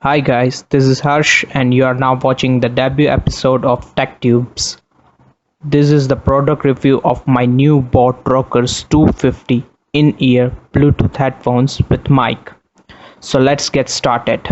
Hi guys, this is Harsh and you are now watching the debut episode of TechTubes. This is the product review of my new boAt Rockerz 250 in-ear Bluetooth headphones with mic. So let's get started.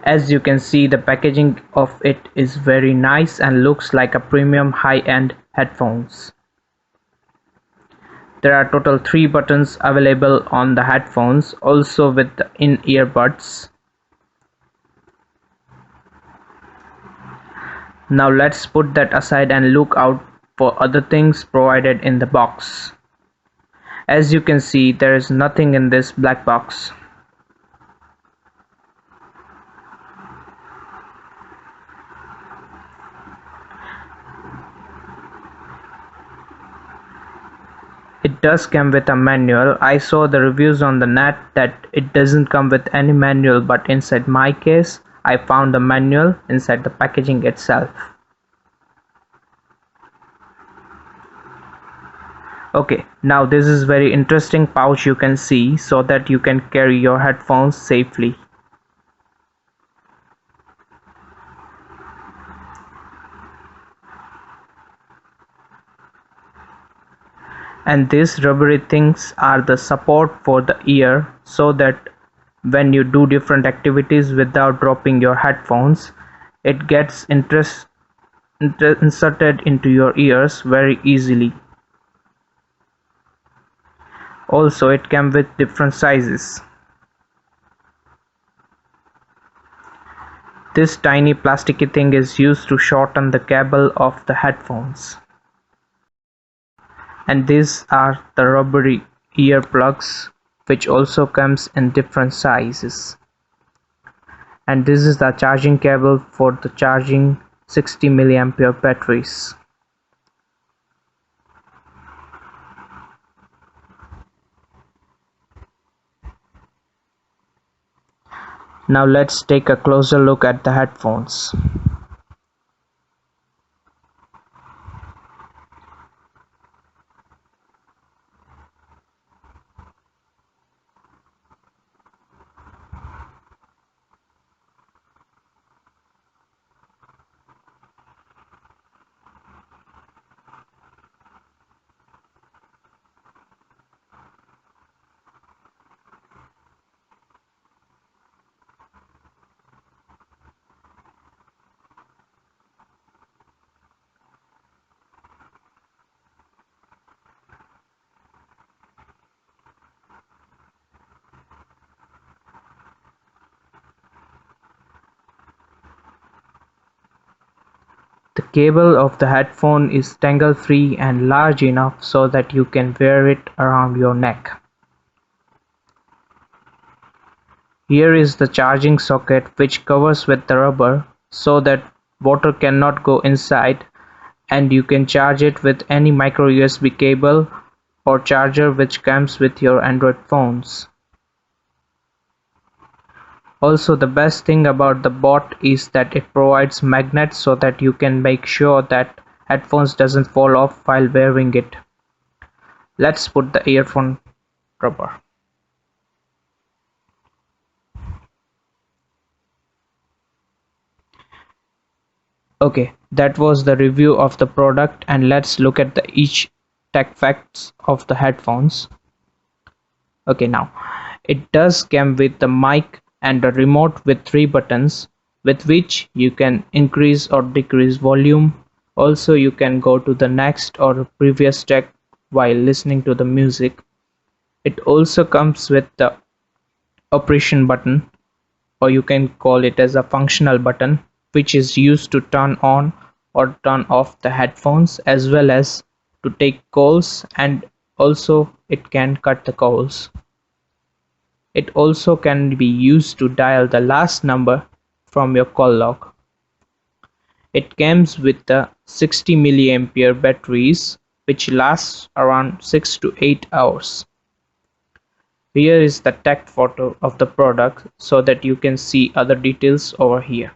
As you can see, the packaging of it is very nice and looks like a premium high-end headphones. There are total 3 buttons available on the headphones, also with the in-ear buds. Now let's put that aside and look out for other things provided in the box. As you can see, there is nothing in this black box. It does come with a manual. I saw the reviews on the net that it doesn't come with any manual, but inside my case, I found a manual inside the packaging itself. Okay, now this is very interesting pouch you can see so that you can carry your headphones safely. And these rubbery things are the support for the ear so that when you do different activities without dropping your headphones, it gets inserted into your ears very easily. Also, it came with different sizes. This tiny plasticky thing is used to shorten the cable of the headphones. And these are the rubbery ear plugs, which also comes in different sizes. And this is the charging cable for the charging 60 mAh batteries. Now let's take a closer look at the headphones. The cable of the headphone is tangle-free and large enough so that you can wear it around your neck. Here is the charging socket, which covers with the rubber so that water cannot go inside, and you can charge it with any micro USB cable or charger which comes with your Android phones. Also, the best thing about the boAt is that it provides magnets so that you can make sure that headphones doesn't fall off while wearing it. Let's put the earphone rubber. Okay, that was the review of the product, and let's look at each tech facts of the headphones. Okay, now it does come with the mic and a remote with 3 buttons with which you can increase or decrease volume. Also, you can go to the next or previous track while listening to the music. It also comes with the operation button, or you can call it as a functional button, which is used to turn on or turn off the headphones, as well as to take calls, and also it can cut the calls. It also can be used to dial the last number from your call log. It comes with the 60 mAh batteries, which lasts around 6 to 8 hours. Here is the tech photo of the product so that you can see other details over here.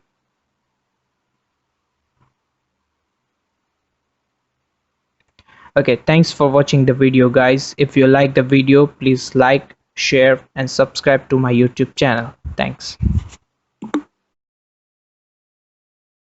Okay, thanks for watching the video, guys. If you like the video, please like, share and subscribe to my YouTube channel. Thanks.